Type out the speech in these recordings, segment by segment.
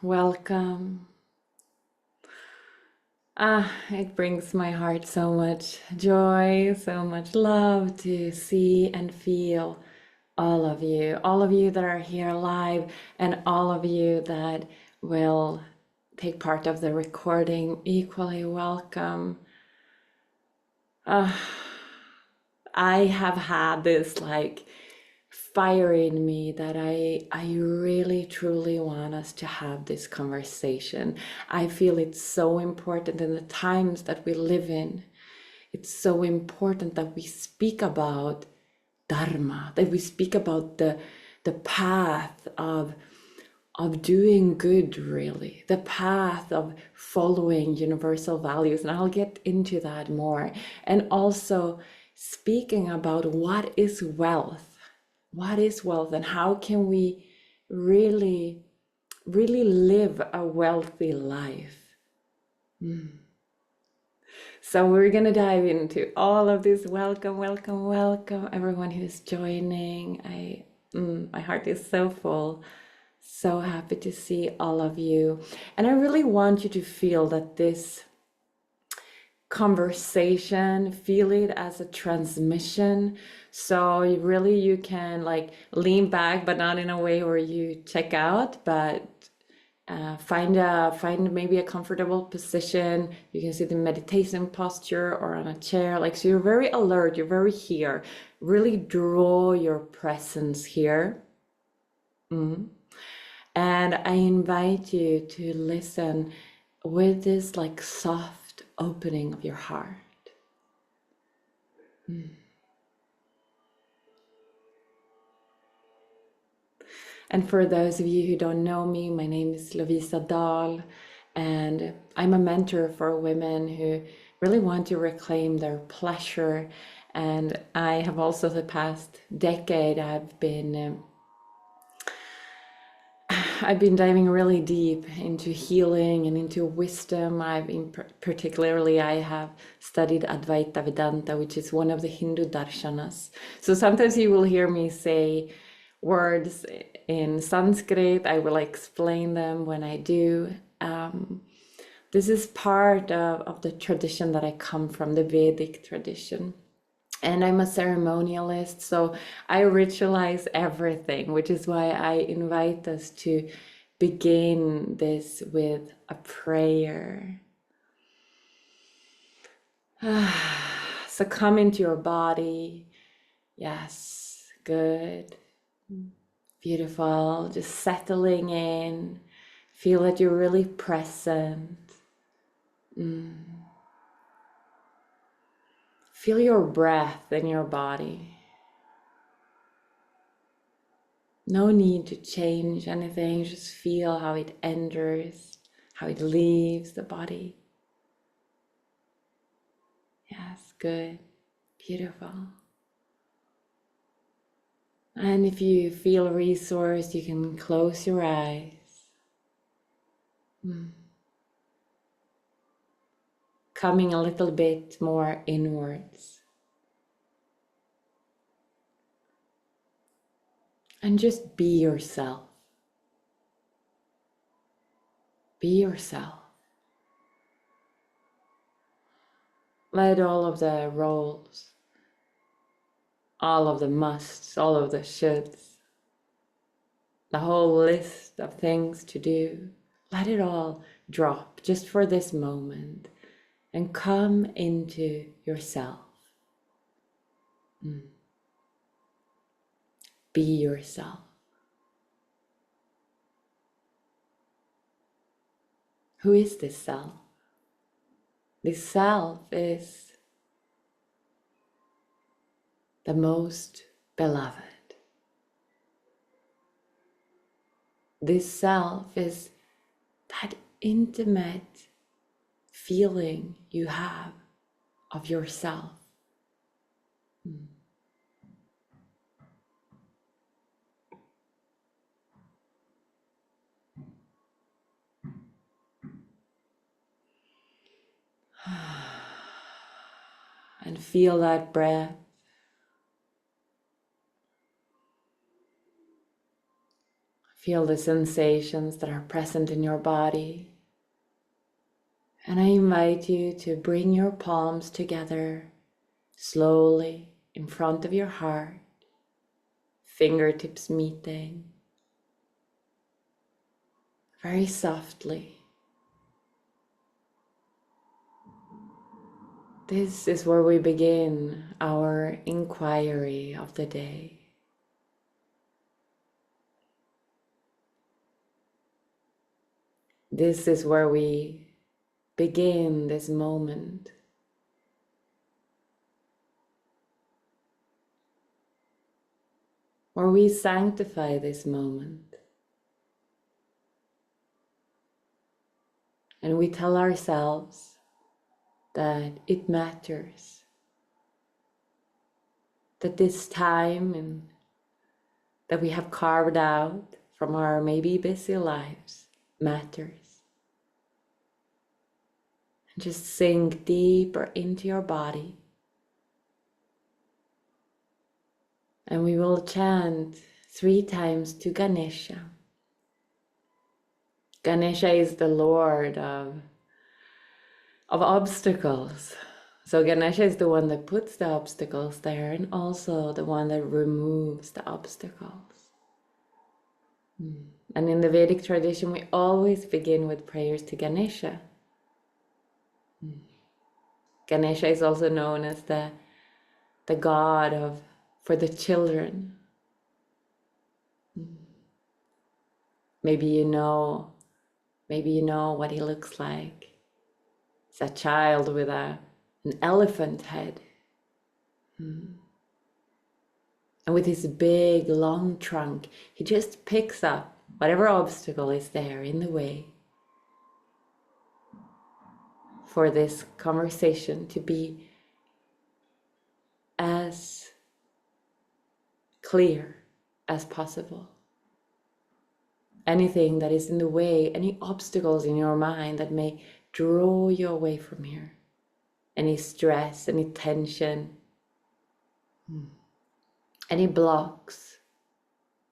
Welcome. It brings my heart so much joy, so much love to see and feel all of you that are here live, and all of you that will take part of the recording. Equally welcome. I have had this fire in me that I really truly want us to have this conversation. I feel it's so important in the times that we live in. It's so important that we speak about Dharma, that we speak about the path of doing good, really, the path of following universal values. And I'll get into that more. And also speaking about what is wealth. What is wealth, and how can we really, really live a wealthy life? So we're going to dive into all of this. Welcome, welcome, welcome, everyone who's joining. My heart is so full. So happy to see all of you. And I really want you to feel that this conversation, feel it as a transmission. So you can lean back, but not in a way where you check out, but find maybe a comfortable position. You can sit in meditation posture or on a chair, so you're very alert, you're very here. Really draw your presence here. And I invite you to listen with this soft opening of your heart. And for those of you who don't know me, my name is Lovisa Dahl, and I'm a mentor for women who really want to reclaim their pleasure. And I have also, the past decade, I've been diving really deep into healing and into wisdom. Particularly, I have studied Advaita Vedanta, which is one of the Hindu darshanas. So sometimes you will hear me say words in Sanskrit. I will explain them when I do. This is part of the tradition that I come from, the Vedic tradition. And I'm a ceremonialist, so I ritualize everything, which is why I invite us to begin this with a prayer. So come into your body. Yes, good. Beautiful. Just settling in. Feel that you're really present. Feel your breath in your body. No need to change anything, just feel how it enters, how it leaves the body. Yes, good, beautiful. And if you feel resourced, you can close your eyes. Coming a little bit more inwards. And just be yourself. Be yourself. Let all of the roles, all of the musts, all of the shoulds, the whole list of things to do, let it all drop just for this moment and come into yourself. Be yourself. Who is this self? This self is the most beloved. This self is that intimate feeling you have of yourself. And feel that breath. Feel the sensations that are present in your body. And I invite you to bring your palms together slowly in front of your heart, fingertips meeting, very softly. This is where we begin our inquiry of the day. This is where we begin this moment. Where we sanctify this moment. And we tell ourselves that it matters. That this time that we have carved out from our maybe busy lives matters. And just sink deeper into your body. And we will chant 3 times to Ganesha. Ganesha is the Lord of obstacles. So Ganesha is the one that puts the obstacles there and also the one that removes the obstacles. And in the Vedic tradition, we always begin with prayers to Ganesha. Ganesha is also known as the god for the children. Maybe you know what he looks like. It's a child with an elephant head. And with his big, long trunk, he just picks up whatever obstacle is there in the way for this conversation to be as clear as possible. Anything that is in the way, any obstacles in your mind that may draw you away from here, any stress, any tension, any blocks.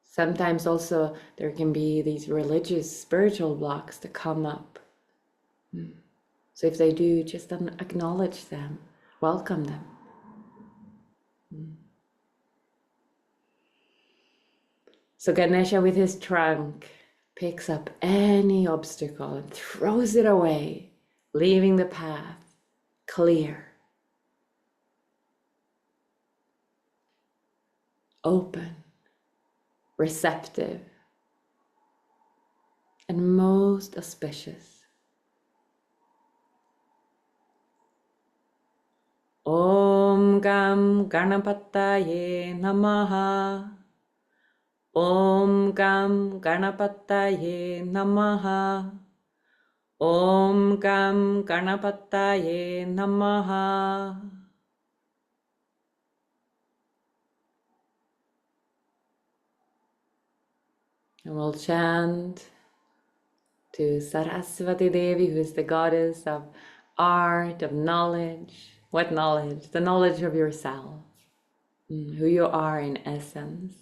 Sometimes also there can be these religious, spiritual blocks that come up. So if they do, just acknowledge them, welcome them. So Ganesha with his trunk picks up any obstacle and throws it away, leaving the path clear, open, receptive, and most auspicious. Om Gam Ganapataye Namaha. Om Gam Ganapataye Namaha. Om Gam Ganapataye Namaha. And we'll chant to Saraswati Devi, who is the goddess of art, of knowledge. What knowledge? The knowledge of yourself, who you are in essence.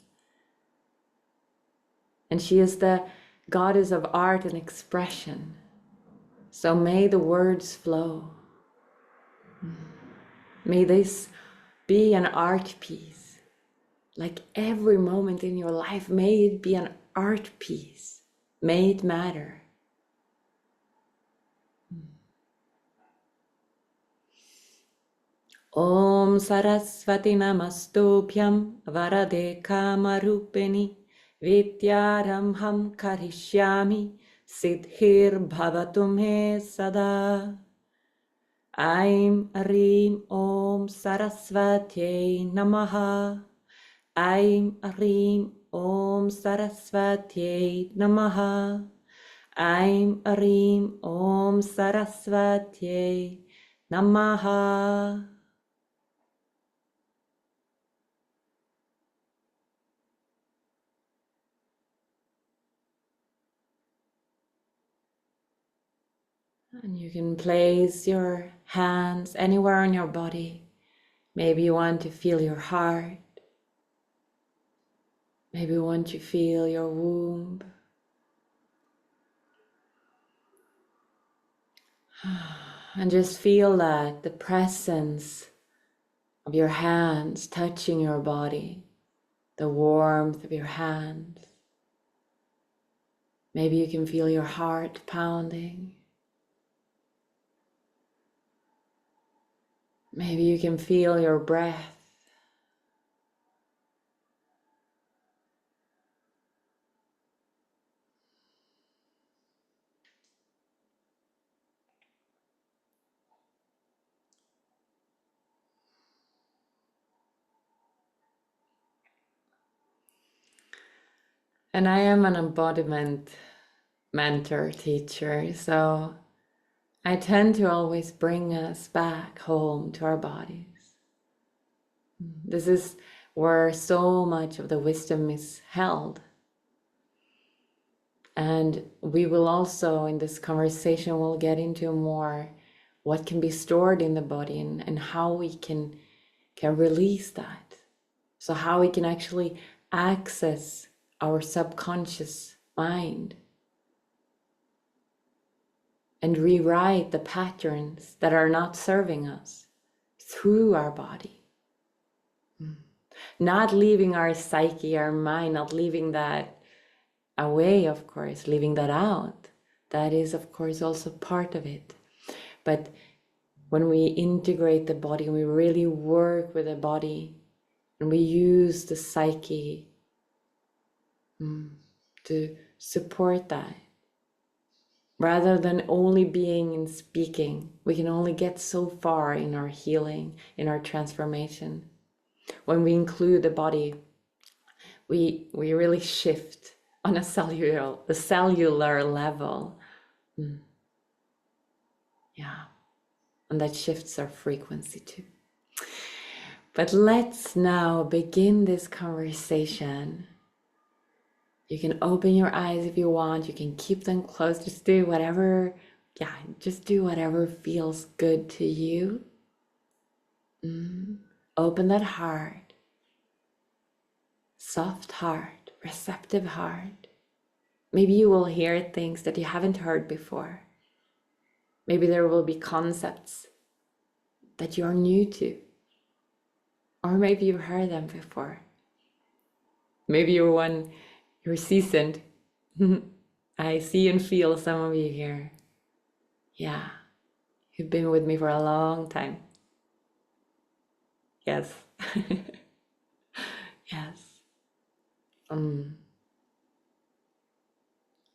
And she is the goddess of art and expression. So may the words flow. May this be an art piece. Like every moment in your life, may it be an art piece. May it matter. Om Saraswati Namastobhyam Varade Kamarupini Vidyaram Ham Karishyami Siddhir Bhavatum Me Sada. Aim Arim Om Saraswati Namaha. Aim Arim Om Saraswati Namaha. Aim Arim Om Saraswati Namaha. And you can place your hands anywhere on your body. Maybe you want to feel your heart. Maybe you want to feel your womb, And just feel that the presence of your hands touching your body, the warmth of your hands. Maybe you can feel your heart pounding. Maybe you can feel your breath. And I am an embodiment mentor, teacher, so I tend to always bring us back home to our bodies. This is where so much of the wisdom is held. And we will also, in this conversation, we'll get into more what can be stored in the body and how we can release that. So how we can actually access our subconscious mind and rewrite the patterns that are not serving us through our body. Not leaving our psyche, our mind, not leaving that away, of course, leaving that out. That is, of course, also part of it. But when we integrate the body, and we really work with the body, and we use the psyche to support that, rather than only being and speaking, we can only get so far in our healing, in our transformation. When we include the body, we really shift on a cellular level. Yeah, and that shifts our frequency too. But let's now begin this conversation. You can open your eyes if you want, you can keep them closed, just do whatever, just do whatever feels good to you. Open that heart, soft heart, receptive heart. Maybe you will hear things that you haven't heard before. Maybe there will be concepts that you're new to. Or maybe you've heard them before. Maybe you're seasoned. I see and feel some of you here. Yeah, you've been with me for a long time. Yes. Yes.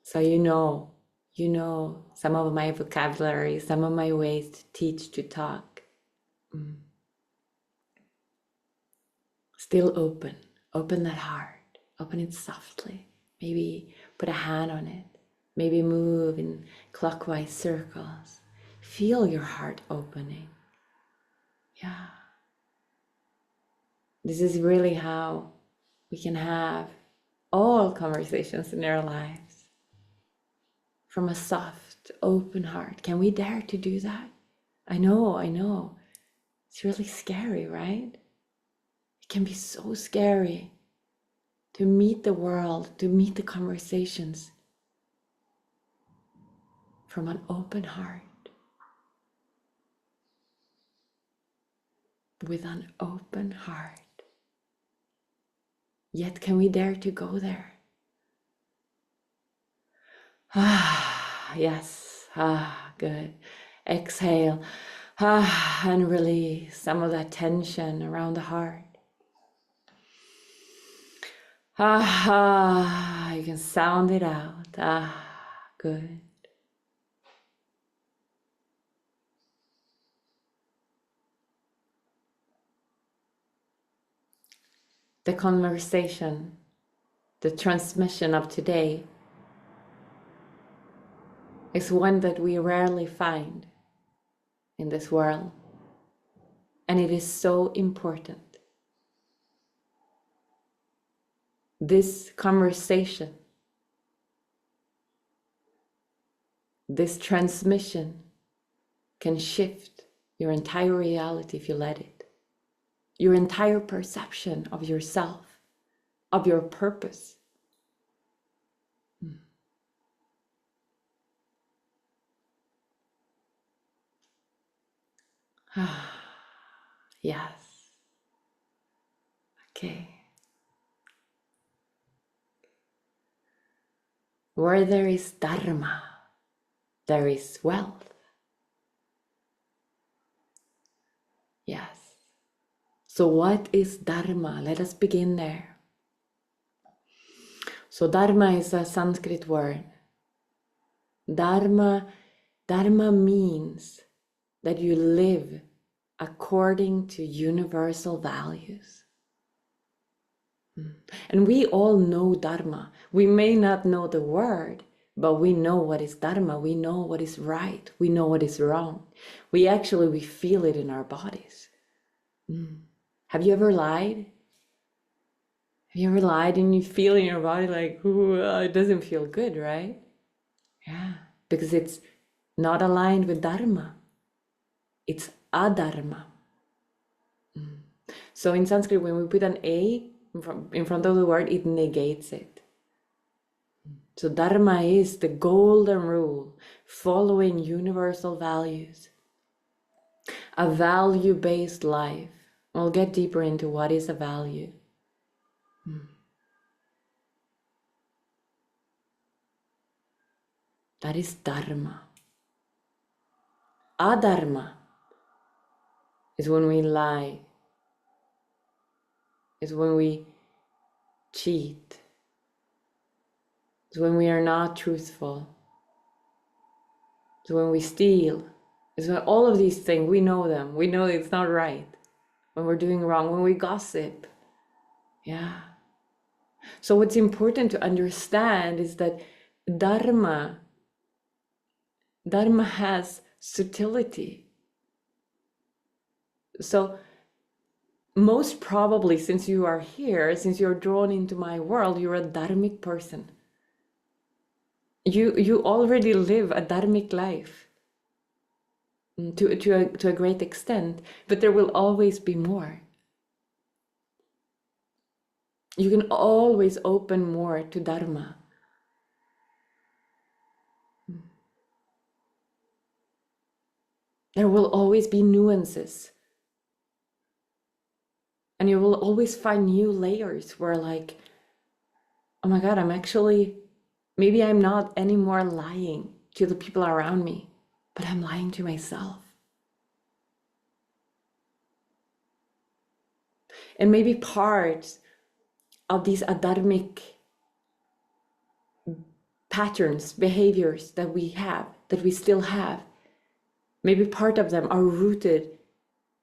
So you know some of my vocabulary, some of my ways to teach, to talk. Still open that heart, open it softly. Maybe put a hand on it, maybe move in clockwise circles. Feel your heart opening. Yeah. This is really how we can have all conversations in our lives from a soft, open heart. Can we dare to do that? I know. It's really scary, right? It can be so scary to meet the world, to meet the conversations from an open heart, with an open heart. Yet can we dare to go there? Yes, good. Exhale, and release some of that tension around the heart. You can sound it out. Good. The conversation, the transmission of today is one that we rarely find in this world. And it is so important. This conversation, this transmission can shift your entire reality if you let it. Your entire perception of yourself, of your purpose. Yes. Okay. Where there is Dharma, there is wealth. Yes. So what is Dharma? Let us begin there. So Dharma is a Sanskrit word. Dharma means that you live according to universal values. And we all know Dharma. We may not know the word, but we know what is Dharma. We know what is right. We know what is wrong. We feel it in our bodies. Have you ever lied? Have you ever lied and you feel in your body like, ooh, it doesn't feel good, right? Yeah, because it's not aligned with Dharma. It's adharma. So in Sanskrit, when we put an A in front of the word, it negates it. So Dharma is the golden rule, following universal values, a value-based life. We'll get deeper into what is a value. That is Dharma. Adharma is when we lie, is when we cheat, is when we are not truthful, is when we steal, is when all of these things, we know them. We know it's not right. When we're doing wrong, when we gossip. Yeah. So what's important to understand is that Dharma has subtlety. So most probably, since you are here, since you're drawn into my world, you're a dharmic person. You already live a dharmic life to a great extent, but there will always be more. You can always open more to Dharma. There will always be nuances. And you will always find new layers where like, oh my God, maybe I'm not anymore lying to the people around me, but I'm lying to myself. And maybe parts of these adharmic patterns, behaviors that we still have, maybe part of them are rooted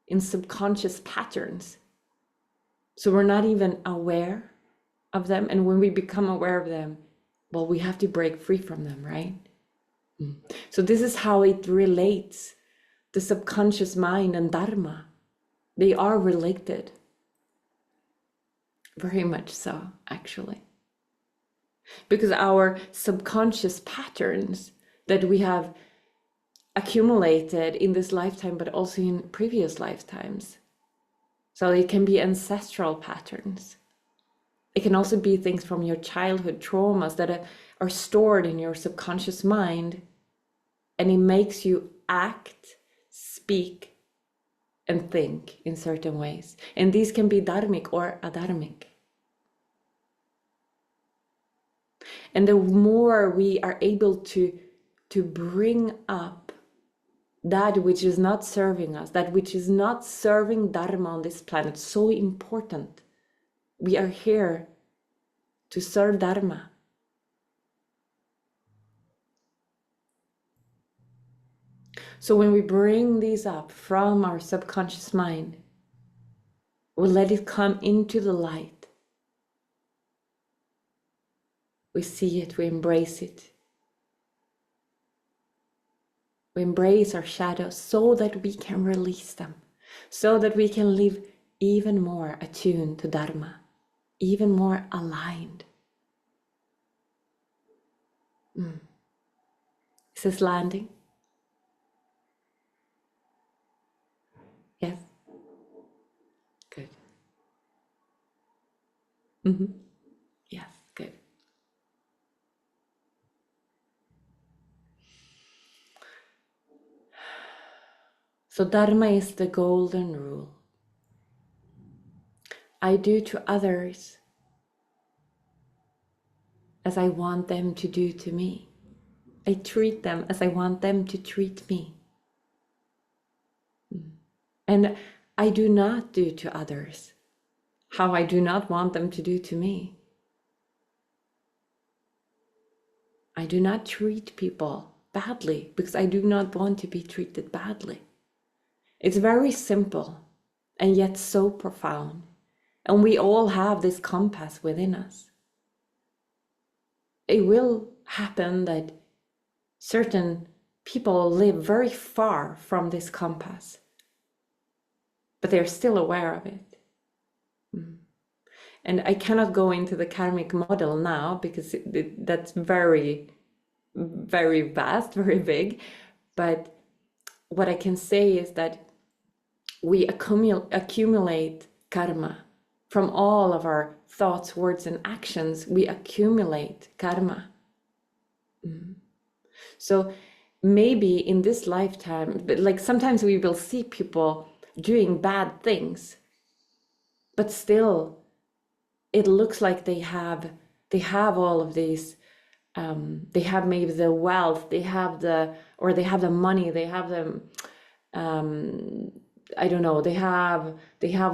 in subconscious patterns. So we're not even aware of them. And when we become aware of them, well, we have to break free from them, right? So this is how it relates, the subconscious mind and Dharma. They are related. Very much so, actually. Because our subconscious patterns that we have accumulated in this lifetime, but also in previous lifetimes. So it can be ancestral patterns. It can also be things from your childhood traumas that are stored in your subconscious mind, and it makes you act, speak, and think in certain ways. And these can be dharmic or adharmic. And the more we are able to bring up that which is not serving us, that which is not serving Dharma on this planet, so important. We are here to serve Dharma. So when we bring these up from our subconscious mind, we let it come into the light. We see it, we embrace it. We embrace our shadows so that we can release them, so that we can live even more attuned to Dharma, even more aligned. Is this landing? Yes? Good. Yes, good. So Dharma is the golden rule. I do to others as I want them to do to me. I treat them as I want them to treat me. And I do not do to others how I do not want them to do to me. I do not treat people badly because I do not want to be treated badly. It's very simple and yet so profound. And we all have this compass within us. It will happen that certain people live very far from this compass, but they're still aware of it. And I cannot go into the karmic model now because that's very, very vast, very big. But what I can say is that we accumulate karma from all of our thoughts, words, and actions. We accumulate karma. So maybe in this lifetime, but like sometimes we will see people doing bad things, but still it looks like they have all of these, they have maybe the wealth, they have the money, they have the, I don't know, they have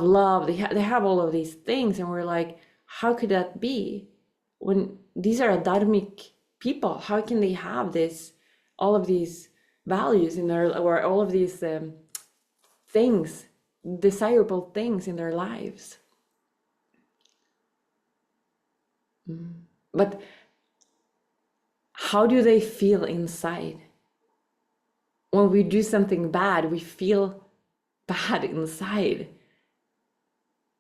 love, they have all of these things, and we're like, how could that be? When these are dharmic people, how can they have this, all of these values in their, or all of these things, desirable things in their lives? But how do they feel inside? When we do something bad, we feel bad inside.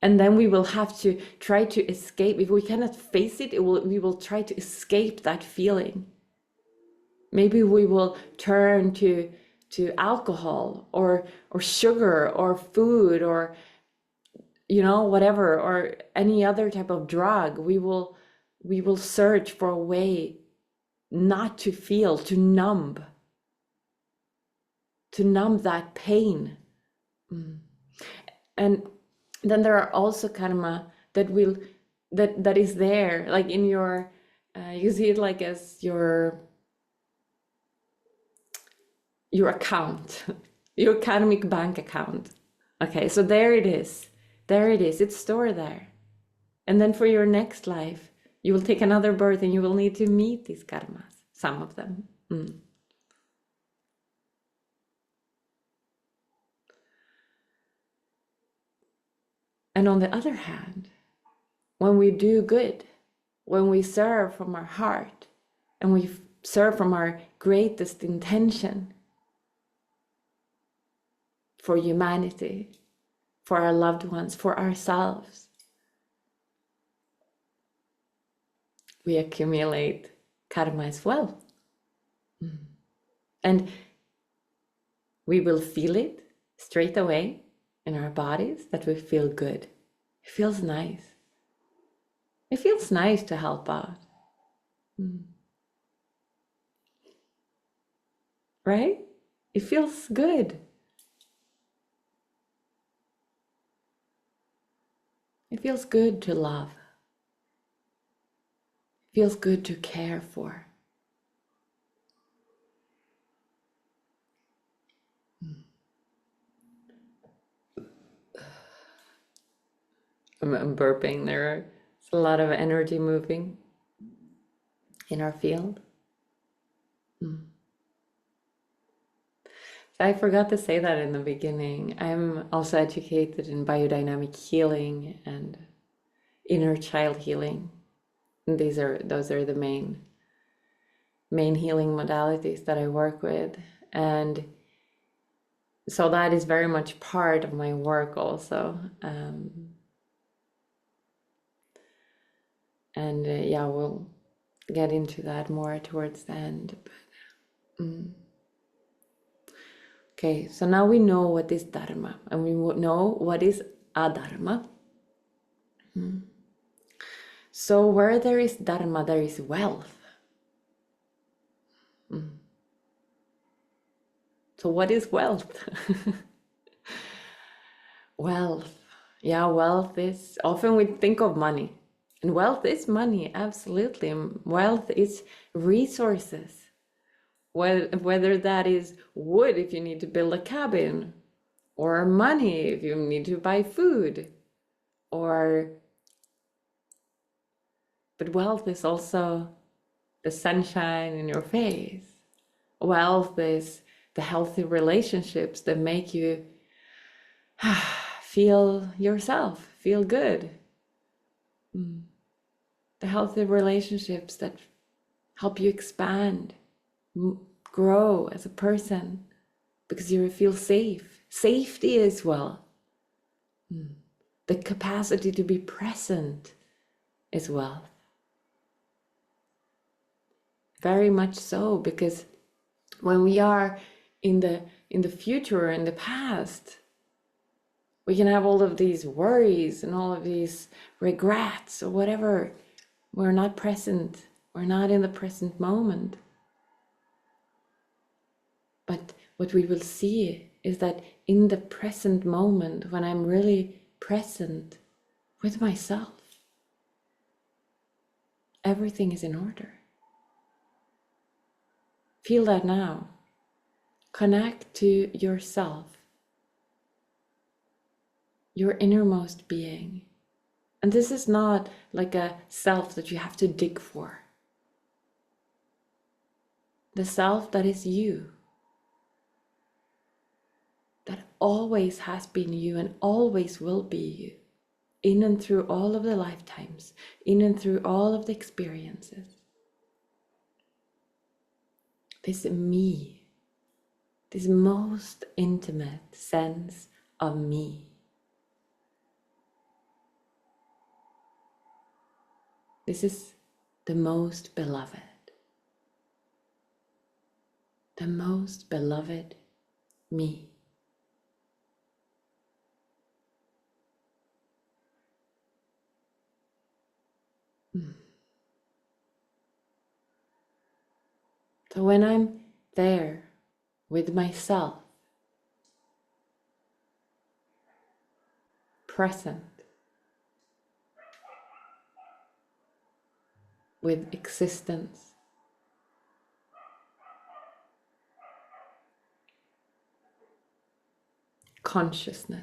And then we will have to try to escape. If we cannot face it, we will try to escape that feeling. Maybe we will turn to alcohol or sugar or food or, you know, whatever, or any other type of drug. We will search for a way not to feel, to numb that pain. And then there are also karma that is there, like in your, you see it like as your account, your karmic bank account. Okay, so there it is, it's stored there. And then for your next life, you will take another birth and you will need to meet these karmas, some of them. And on the other hand, when we do good, when we serve from our heart, and we serve from our greatest intention for humanity, for our loved ones, for ourselves, we accumulate karma as well. And we will feel it straight away in our bodies, that we feel good. It feels nice. It feels nice to help out. Right? It feels good. It feels good to love. It feels good to care for. I'm burping. There's a lot of energy moving in our field. I forgot to say that in the beginning. I'm also educated in biodynamic healing and inner child healing. And those are the main healing modalities that I work with. And so that is very much part of my work also. Yeah, we'll get into that more towards the end. But, okay, so now we know what is Dharma, and we know what is Adharma. So where there is Dharma, there is wealth. So what is wealth? Wealth. Yeah, wealth is often we think of money. And wealth is money, absolutely. Wealth is resources. Whether that is wood if you need to build a cabin, or money if you need to buy food, or but wealth is also the sunshine in your face. Wealth is the healthy relationships that make you feel yourself, feel good. The healthy relationships that help you expand, grow as a person because you feel safe. Safety as well. The capacity to be present as well. Very much so, because when we are in the future or in the past, we can have all of these worries and all of these regrets or whatever. We're not present. We're not in the present moment. But what we will see is that in the present moment, when I'm really present with myself, everything is in order. Feel that now. Connect to yourself, your innermost being. And this is not like a self that you have to dig for. The self that is you, that always has been you and always will be you, in and through all of the lifetimes, in and through all of the experiences. This me, this most intimate sense of me. This is the most beloved me. So when I'm there with myself, present with existence, consciousness,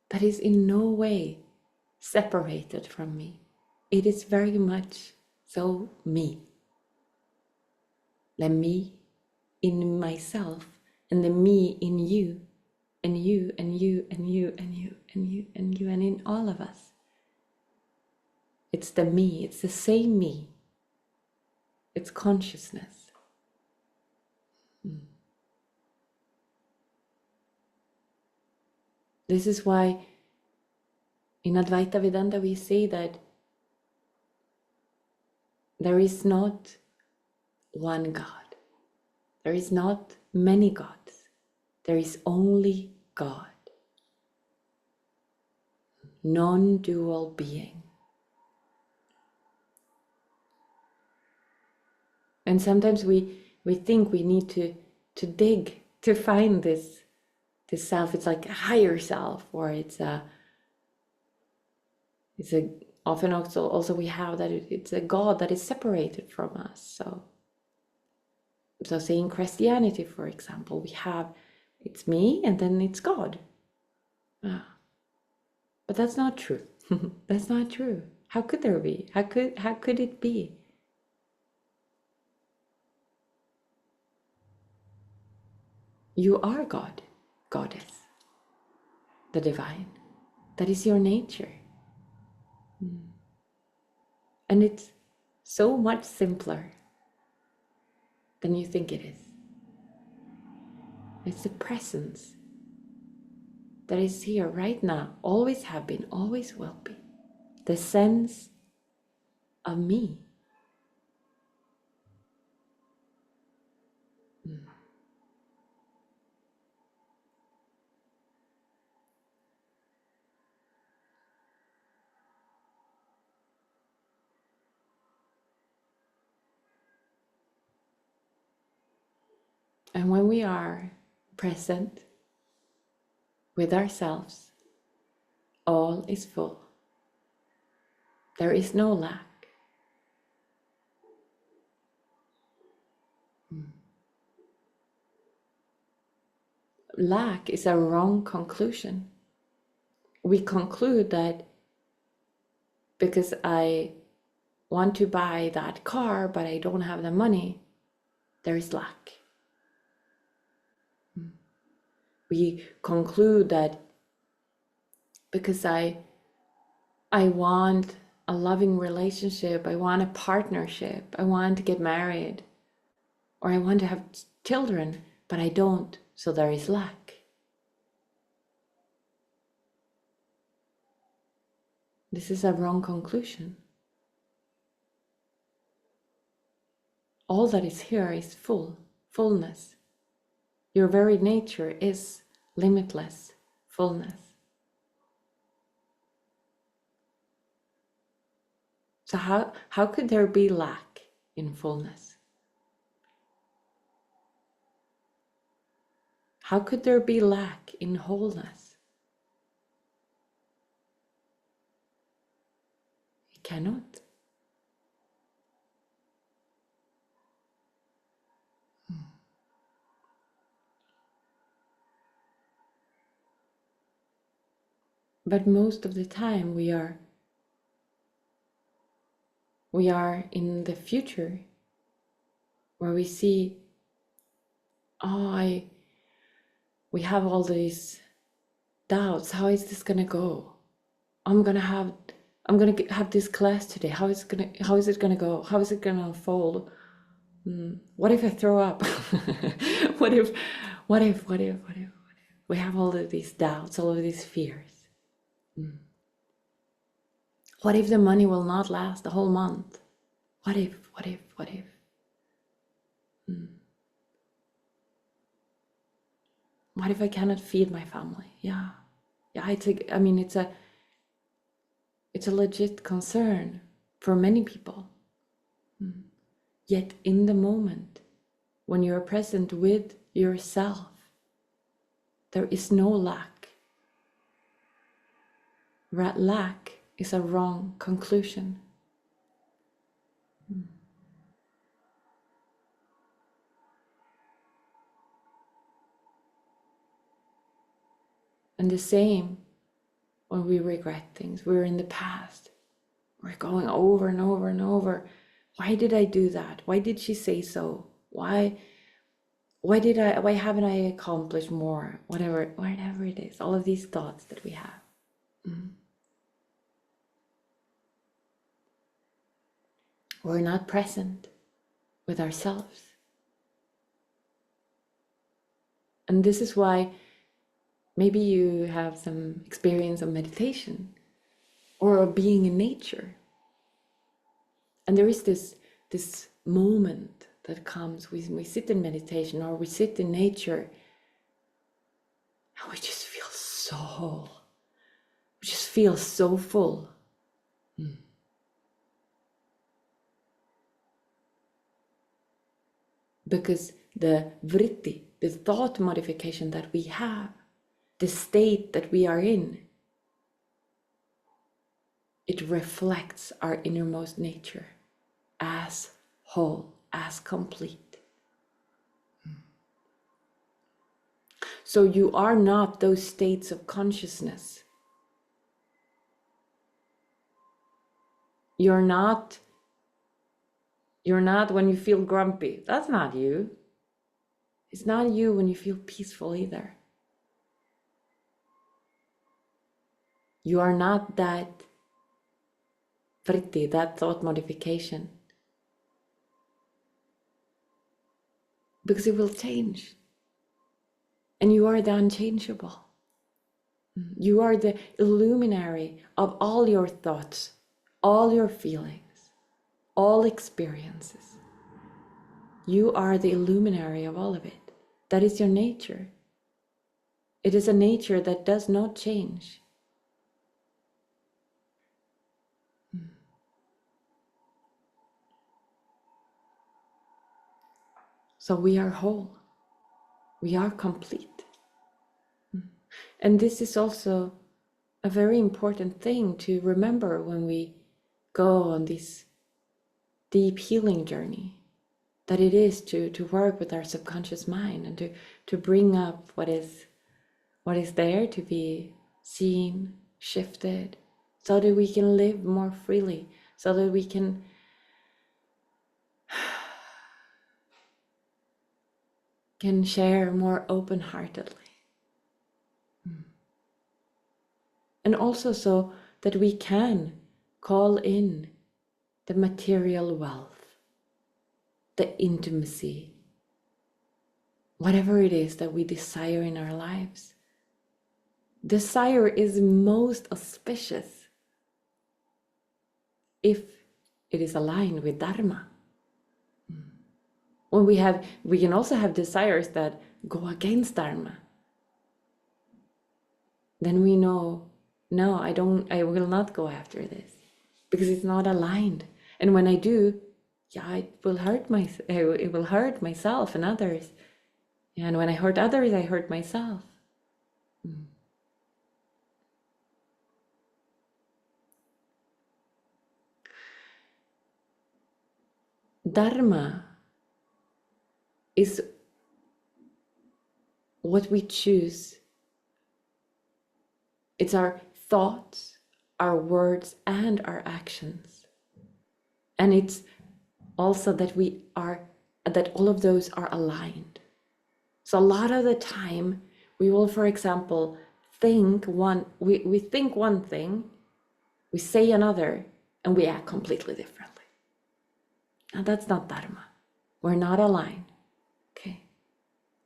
that is in no way separated from me. It is very much so me. The me in myself and the me in you and you and you and you and you and you and you and in all of us. It's the me, it's the same me. It's consciousness. This is why in Advaita Vedanta we say that there is not one God. There is not many gods. There is only God. Non-dual being. And sometimes we think we need to dig to find this self. It's like a higher self, or it's a often also we have that it's a God that is separated from us. So say in Christianity, for example, we have it's me and then it's God. But that's not true. That's not true. How could there be? How could it be? You are God, Goddess, the divine. That is your nature. And it's so much simpler than you think it is. It's the presence that is here right now, always have been, always will be. The sense of me. And when we are present with ourselves, all is full. There is no lack. Lack is a wrong conclusion. We conclude that because I want to buy that car, but I don't have the money, there is lack. We conclude that because I want a loving relationship, I want a partnership, I want to get married, or I want to have children, but I don't, so there is lack. This is a wrong conclusion. All that is here is fullness. Your very nature is limitless fullness. So how could there be lack in fullness? How could there be lack in wholeness? It cannot. But most of the time we are in the future where we see, we have all these doubts. How is this gonna go? I'm gonna have this class today. How is it gonna go? How is it gonna unfold? What if I throw up? What if? We have all of these doubts, all of these fears. What if the money will not last the whole month? What if? What if I cannot feed my family? Yeah, it's a legit concern for many people. Yet in the moment, when you're present with yourself, there is no lack. Lack is a wrong conclusion. And the same when we regret things. We're in the past. We're going over and over and over. Why did I do that? Why did she say so? Why haven't I accomplished more? Whatever it is, all of these thoughts that we have. We're not present with ourselves. And this is why maybe you have some experience of meditation or of being in nature. And there is this moment that comes when we sit in meditation or we sit in nature and we just feel so whole. We just feel so full. Because the vritti, the thought modification that we have, the state that we are in, it reflects our innermost nature as whole, as complete. So you are not those states of consciousness. You're not when you feel grumpy. That's not you. It's not you when you feel peaceful either. You are not that vritti, that thought modification. Because it will change. And you are the unchangeable. You are the illuminary of all your thoughts, all your feelings, all experiences. You are the illuminary of all of it. That is your nature. It is a nature that does not change. So we are whole. We are complete. And this is also a very important thing to remember when we go on this deep healing journey, that it is to work with our subconscious mind and to bring up what is there to be seen, shifted, so that we can live more freely, so that we can share more open-heartedly. And also so that we can call in the material wealth, the intimacy, whatever it is that we desire in our lives. Desire is most auspicious if it is aligned with Dharma. When we can also have desires that go against Dharma. Then we know, no, I will not go after this because it's not aligned. And when I do, it will hurt myself and others. And when I hurt others, I hurt myself. Dharma is what we choose. It's our thoughts, our words, and our actions. And it's also that that all of those are aligned. So a lot of the time we will, for example, we think one thing, we say another, and we act completely differently. Now that's not Dharma. We're not aligned. Okay.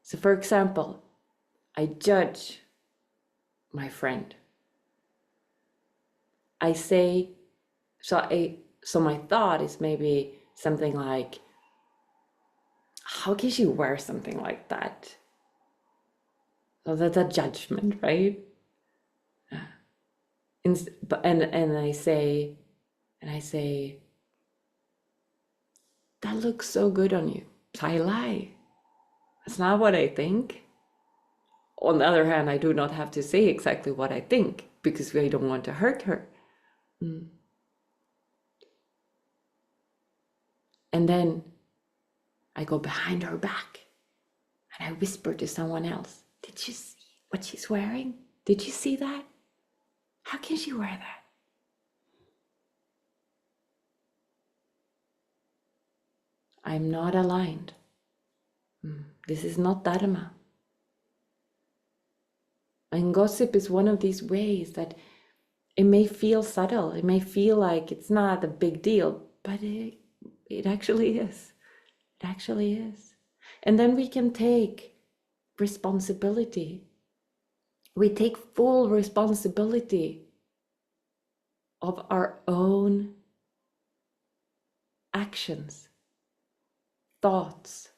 So for example, I judge my friend. I say, so my thought is maybe something like, how can she wear something like that? So that's a judgment, right? And I say, that looks so good on you. So I lie. That's not what I think. On the other hand, I do not have to say exactly what I think because I don't want to hurt her. And then I go behind her back and I whisper to someone else, did you see what she's wearing? Did you see that? How can she wear that? I'm not aligned. This is not Dharma. And gossip is one of these ways that it may feel subtle. It may feel like it's not a big deal, but it actually is. It actually is. And then we can take responsibility. We take full responsibility of our own actions, thoughts,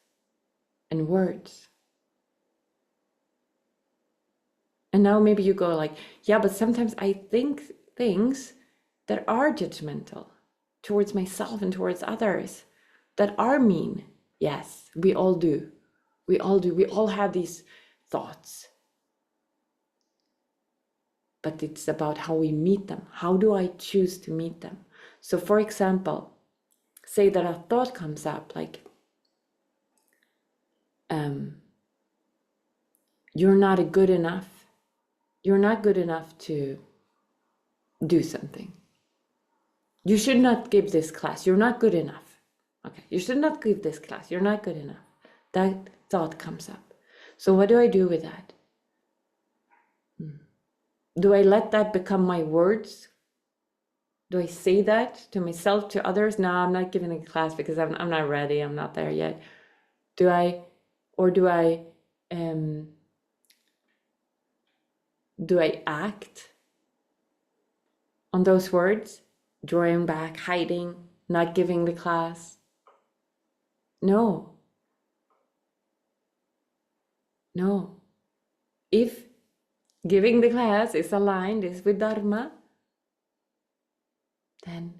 and words. And now maybe you go like, yeah, but sometimes I think things that are judgmental towards myself and towards others, that are mean. Yes, we all do. We all do. We all have these thoughts. But it's about how we meet them. How do I choose to meet them? So for example, say that a thought comes up like, you're not good enough. You're not good enough to do something. You should not give this class. You're not good enough. Okay, you should not give this class. You're not good enough. That thought comes up. So what do I do with that? Do I let that become my words? Do I say that to myself, to others? No, I'm not giving a class because I'm not ready. I'm not there yet. Do I act on those words? Drawing back, hiding, not giving the class? No. If giving the class is aligned, is with Dharma, then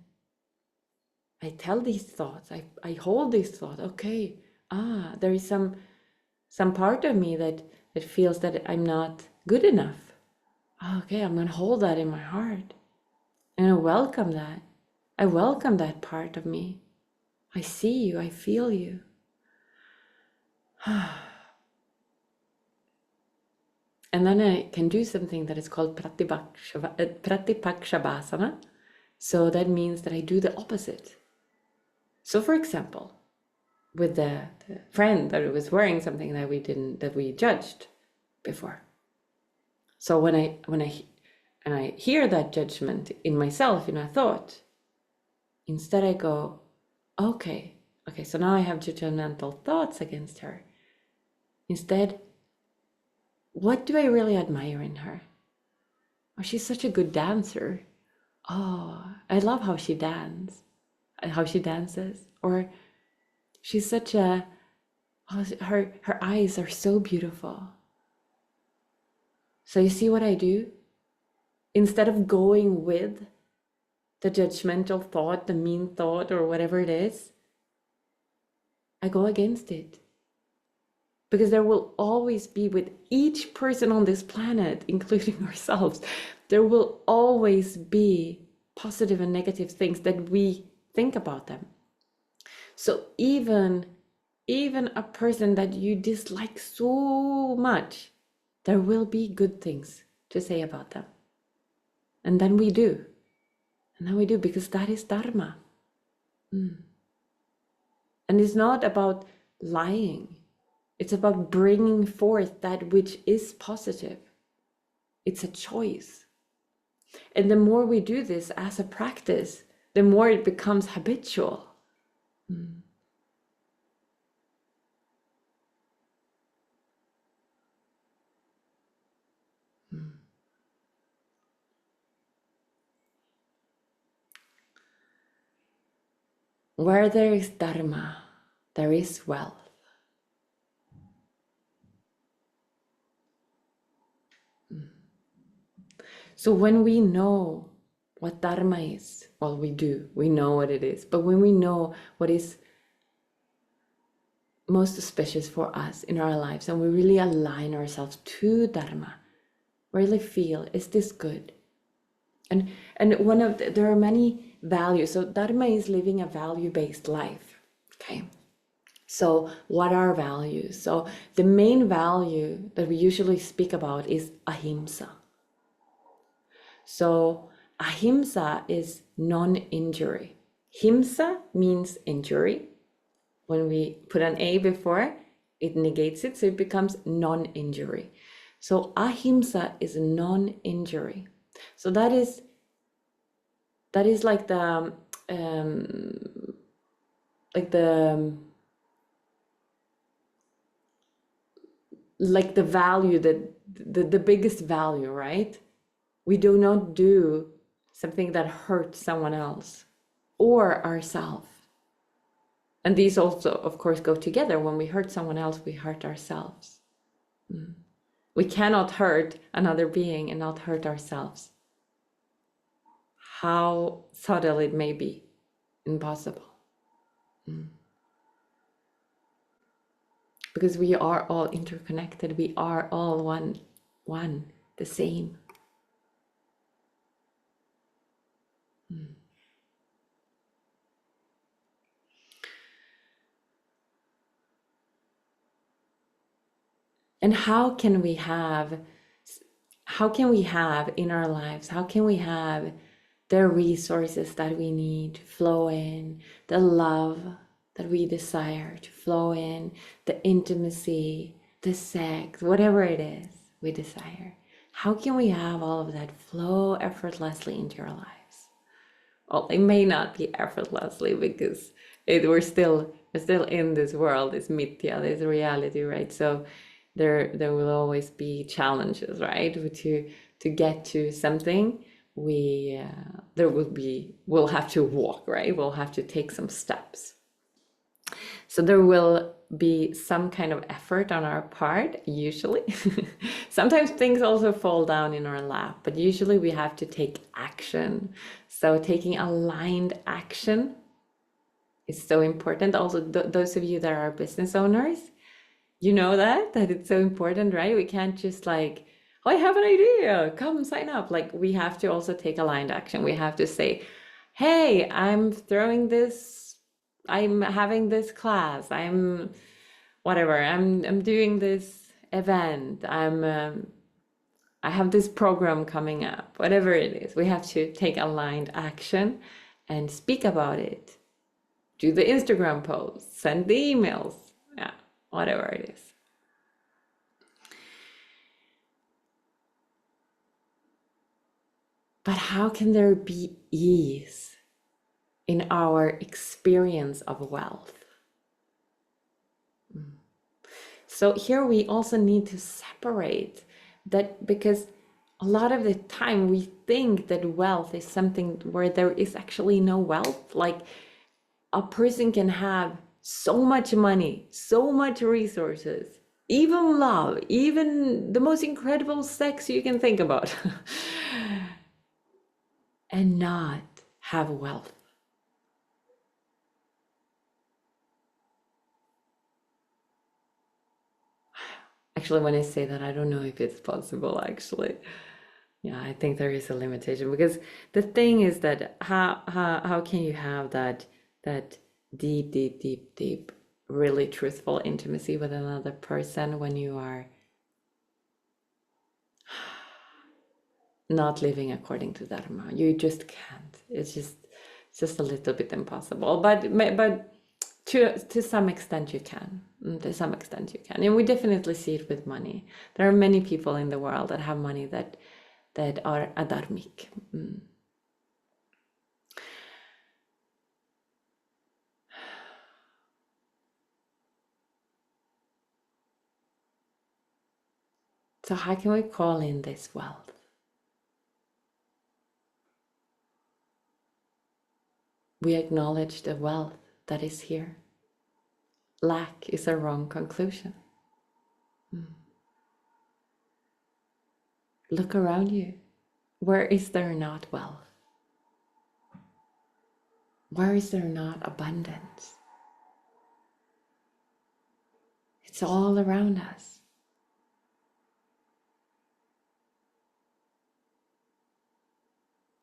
I tell these thoughts, I hold these thoughts. Okay, there is some part of me that feels that I'm not good enough. Okay, I'm going to hold that in my heart. And I welcome that. I welcome that part of me. I see you, I feel you. And then I can do something that is called Pratipakshabhasana. So that means that I do the opposite. So for example, with the friend that was wearing something that we judged before. So when I hear that judgment in myself, in a thought, instead I go, okay, so now I have judgmental thoughts against her. Instead, what do I really admire in her? Oh, she's such a good dancer. Oh, I love how she dances. Or she's such a, oh, her eyes are so beautiful. So you see what I do? Instead of going with the judgmental thought, the mean thought, or whatever it is, I go against it. Because there will always be, with each person on this planet, including ourselves, there will always be positive and negative things that we think about them. So even a person that you dislike so much, there will be good things to say about them. And then we do. Because that is Dharma. And it's not about lying. It's about bringing forth that which is positive. It's a choice. And the more we do this as a practice, the more it becomes habitual. Where there is Dharma, there is wealth. So when we know what Dharma is, well, we know what it is, but when we know what is most auspicious for us in our lives, and we really align ourselves to Dharma, really feel, is this good? And there are many values. So Dharma is living a value-based life. Okay. So what are values? So the main value that we usually speak about is ahimsa. So ahimsa is non-injury. Himsa means injury. When we put an A before, it negates it, so it becomes non-injury. So ahimsa is non-injury. So that is like the value, that the biggest value, right? We do not do something that hurts someone else or ourselves. And these also, of course, go together. When we hurt someone else, we hurt ourselves. We cannot hurt another being and not hurt ourselves. How subtle it may be, impossible. Because we are all interconnected. We are all one, the same. And how can we have in our lives, how can we have the resources that we need to flow in, the love that we desire to flow in, the intimacy, the sex, whatever it is we desire? How can we have all of that flow effortlessly into our lives? Well, it may not be effortlessly, because we're still in this world, this mithya, this reality, right? So there will always be challenges, right? To get to something, we'll have to walk, right? We'll have to take some steps. So there will be some kind of effort on our part, usually. Sometimes things also fall down in our lap, but usually we have to take action. So taking aligned action is so important. Also, those of you that are business owners, you know that it's so important, right? We can't just like, I have an idea. Come sign up. Like we have to also take aligned action. We have to say, hey, I'm having this class. I'm whatever. I'm doing this event. I have this program coming up. Whatever it is, we have to take aligned action and speak about it. Do the Instagram posts, send the emails. Yeah, whatever it is. But how can there be ease in our experience of wealth? So here we also need to separate that, because a lot of the time we think that wealth is something where there is actually no wealth. Like a person can have so much money, so much resources, even love, even the most incredible sex you can think about, and not have wealth. Actually, when I say that, I don't know if it's possible, actually. Yeah, I think there is a limitation, because the thing is that how can you have that deep, really truthful intimacy with another person when you are not living according to Dharma? You just can't. It's just a little bit impossible. But to some extent you can. To some extent you can. And we definitely see it with money. There are many people in the world that have money that are adharmic. So how can we call in this wealth? We acknowledge the wealth that is here. Lack is a wrong conclusion. Look around you. Where is there not wealth? Where is there not abundance? It's all around us.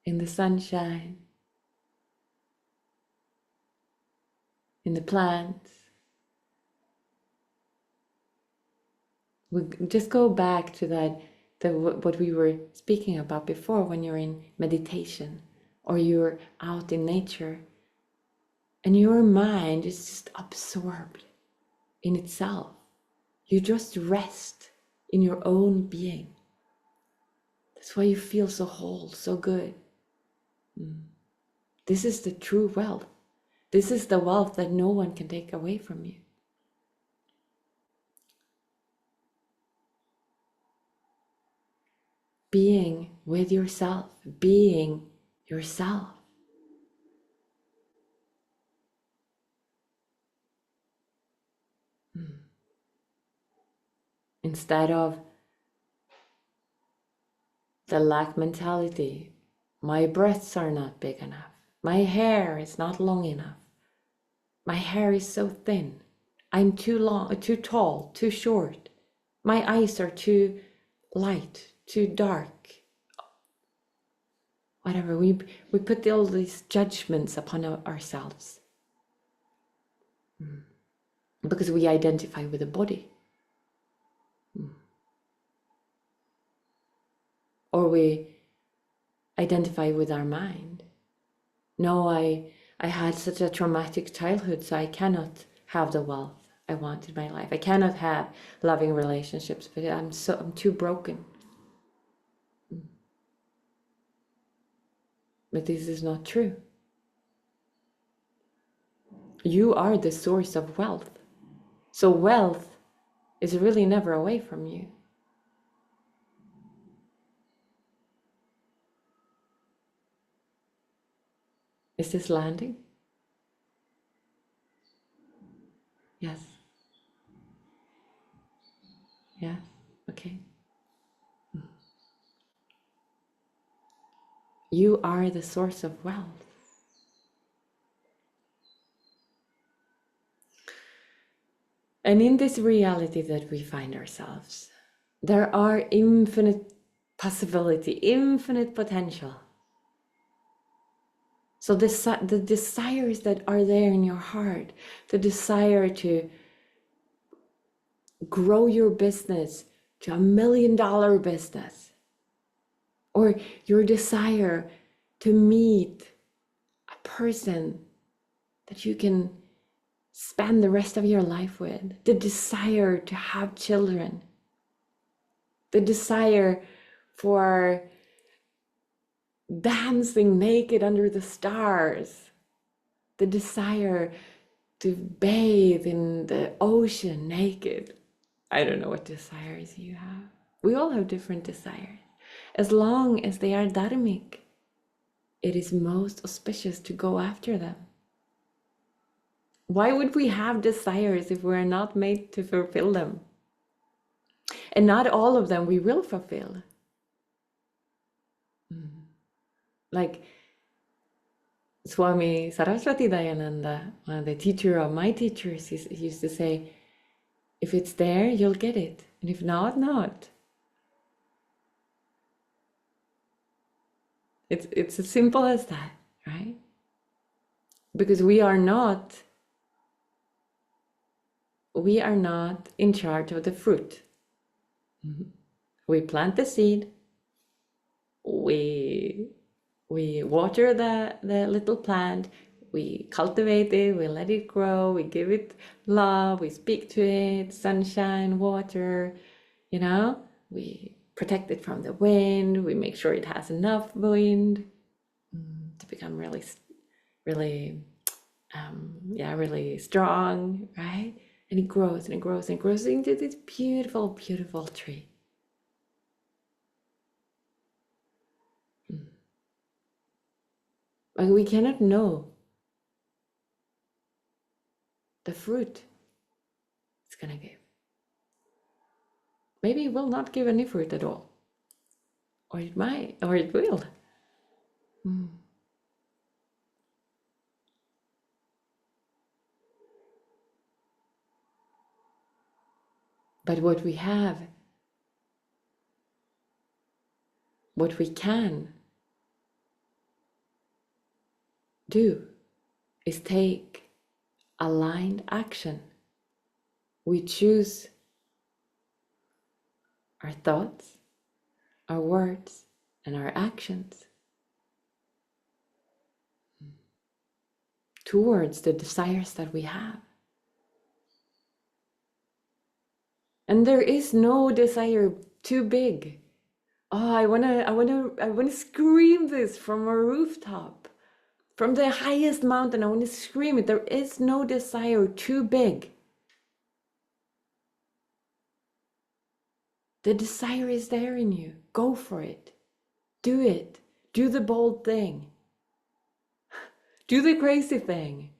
In the sunshine, in the plants. We just go back to what we were speaking about before, when you're in meditation or you're out in nature and your mind is just absorbed in itself. You just rest in your own being. That's why you feel so whole, so good. This is the true wealth. This is the wealth that no one can take away from you. Being with yourself, being yourself. Instead of the lack mentality, my breasts are not big enough, my hair is not long enough, my hair is so thin, I'm too long, too tall, too short, my eyes are too light, too dark. Whatever, we put all these judgments upon ourselves because we identify with the body. Or we identify with our mind. No, I had such a traumatic childhood, so I cannot have the wealth I want in my life. I cannot have loving relationships, but I'm too broken. But this is not true. You are the source of wealth. So wealth is really never away from you. Is this landing? Yes. Yeah. Okay. You are the source of wealth. And in this reality that we find ourselves, There are infinite possibility, infinite potential. So the desires that are there in your heart, the desire to grow your business to $1 million business, or your desire to meet a person that you can spend the rest of your life with, the desire to have children, the desire for dancing naked under the stars, the desire to bathe in the ocean naked. I don't know what desires you have. We all have different desires. As long as they are dharmic, it is most auspicious to go after them. Why would we have desires if we're not made to fulfill them? And not all of them we will fulfill. Like Swami Saraswati Dayananda, one of the teacher of my teachers, he used to say, if it's there, you'll get it. And if not, not. It's as simple as that, right? Because we are not in charge of the fruit. We plant the seed, we water the little plant, we cultivate it, we let it grow, we give it love, we speak to it, sunshine, water, we protect it from the wind, we make sure it has enough wind to become really strong, right? And it grows and it grows and it grows into this beautiful, beautiful tree. But we cannot know the fruit it's gonna give. Maybe it will not give any fruit at all. Or it might, or it will. But what we have, what we can do is take aligned action. We choose our thoughts, our words, and our actions towards the desires that we have. And there is no desire too big. Oh, I wanna scream this from a rooftop, from the highest mountain. I want to scream it. There is no desire too big. The desire is there in you. Go for it. Do it. Do the bold thing. Do the crazy thing.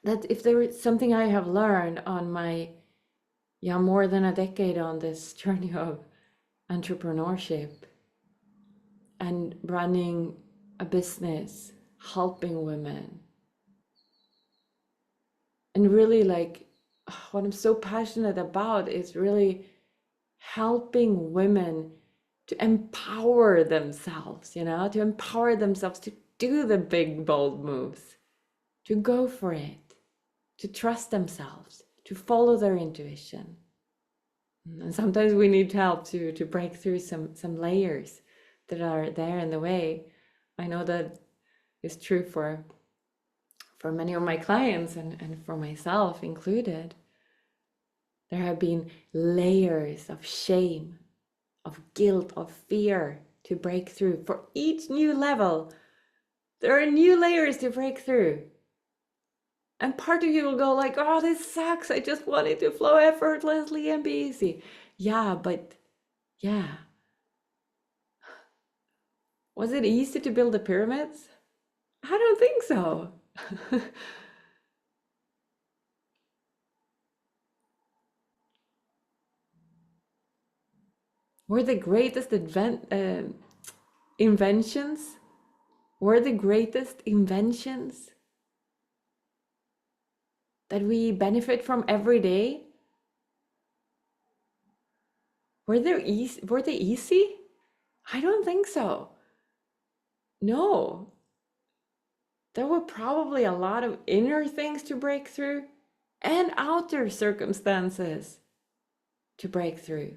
That if there is something I have learned on my more than a decade on this journey of entrepreneurship and running a business, helping women, and really what I'm so passionate about is really helping women to empower themselves, to empower themselves to do the big, bold moves, to go for it, to trust themselves, to follow their intuition. And sometimes we need help to break through some layers that are there in the way. I know that is true for many of my clients and for myself included. There have been layers of shame, of guilt, of fear to break through. For each new level, there are new layers to break through. And part of you will go like, oh, this sucks. I just want it to flow effortlessly and be easy. Yeah, but yeah. Was it easy to build the pyramids? I don't think so. Were the greatest inventions? Were the greatest inventions that we benefit from every day, were they easy? I don't think so. No. There were probably a lot of inner things to break through and outer circumstances to break through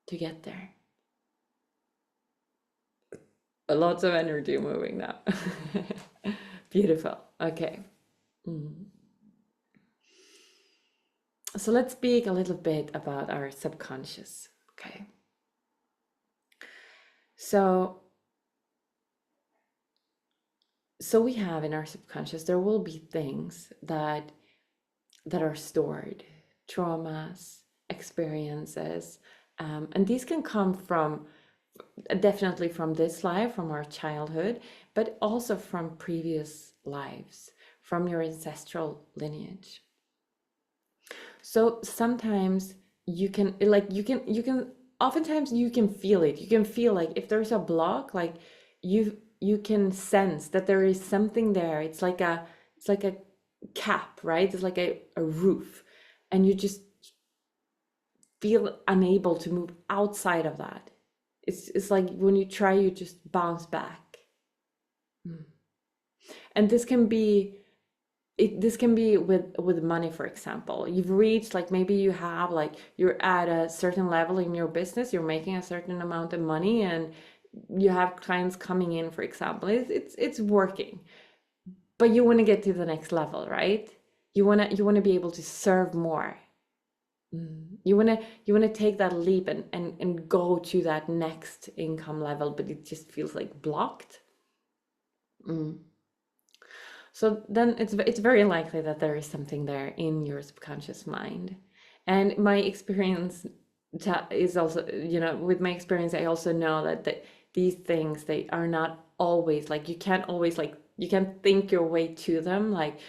to get there. Lots of energy moving now. Beautiful. Okay. So let's speak a little bit about our subconscious. Okay. So we have in our subconscious, there will be things that are stored, traumas, experiences, and these can come from definitely from this life, from our childhood, but also from previous lives, from your ancestral lineage. So sometimes you can oftentimes you can feel it. You can feel like if there's a block, like you can sense that there is something there. It's like a cap, right? It's like a roof, and you just feel unable to move outside of that. It's like when you try, you just bounce back. And this can be with money, for example. You've reached, like, maybe you have, like, you're at a certain level in your business, you're making a certain amount of money, and you have clients coming in, for example. It's working, but you want to get to the next level, right? You want to be able to serve more. You want to take that leap and go to that next income level, but it just feels like blocked. So then it's very likely that there is something there in your subconscious mind. And my experience is also, with my experience, I also know that these things, they are not always like, you can't always, like, you can't think your way to them, like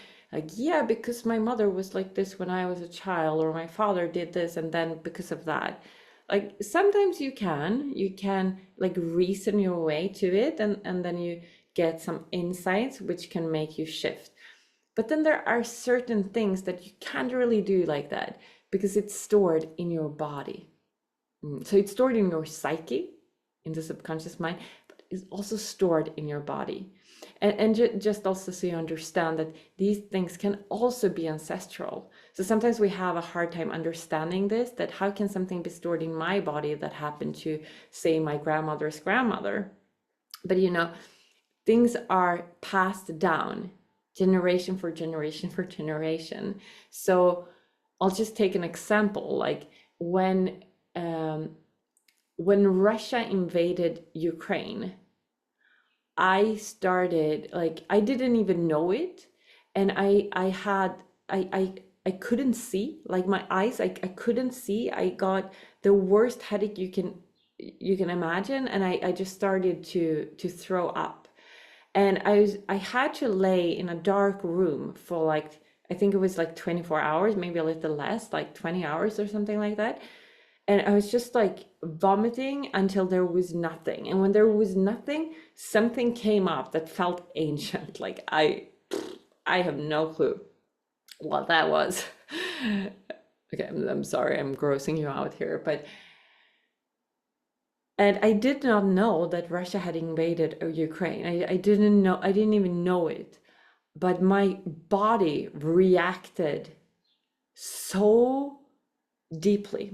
yeah, because my mother was like this when I was a child, or my father did this, and then because of that. Like, sometimes you can like reason your way to it, and then you get some insights which can make you shift. But then there are certain things that you can't really do like that, because it's stored in your body. So it's stored in your psyche, in the subconscious mind, but it's also stored in your body. And just also so you understand that these things can also be ancestral. So sometimes we have a hard time understanding this, that how can something be stored in my body that happened to, say, my grandmother's grandmother? But things are passed down generation for generation for generation. So I'll just take an example, like when Russia invaded Ukraine, I started, like, I didn't even know it, and I couldn't see, like, my eyes, I couldn't see. I got the worst headache you can imagine, and I just started to throw up. And I had to lay in a dark room for, like, I think it was like 24 hours, maybe a little less, like 20 hours or something like that. And I was just like vomiting until there was nothing. And when there was nothing, something came up that felt ancient. Like, I have no clue what that was. Okay, I'm sorry, I'm grossing you out here, but and I did not know that Russia had invaded Ukraine. I didn't know, I didn't even know it. But my body reacted so deeply.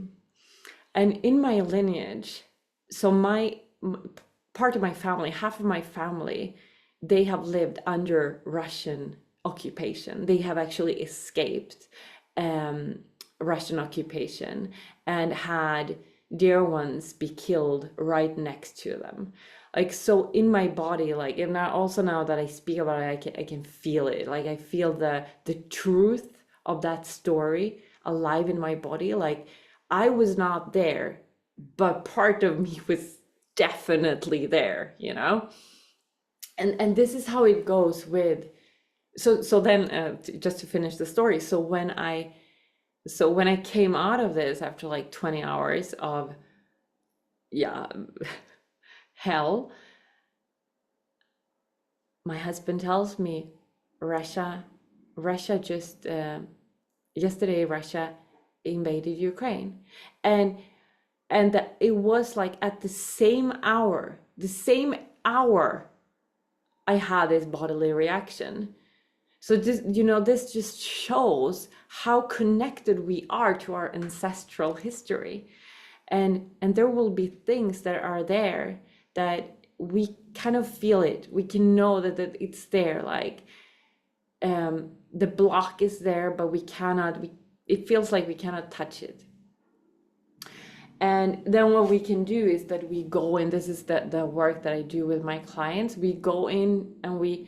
And in my lineage, so part of my family, half of my family, they have lived under Russian occupation. They have actually escaped Russian occupation and had dear ones be killed right next to them. Like, so in my body, like, and now that I speak about it, I can feel it. Like, I feel the truth of that story alive in my body. Like, I was not there, but part of me was definitely there, And this is how it goes with, so then just to finish the story. So when I came out of this after like 20 hours of, yeah, hell, my husband tells me, Russia just yesterday Russia invaded Ukraine, and that it was like at the same hour, I had this bodily reaction. So this, this just shows how connected we are to our ancestral history. And there will be things that are there that we kind of feel it. We can know that it's there, like the block is there, but it feels like we cannot touch it. And then what we can do is that we go in, this is the work that I do with my clients. We go in and we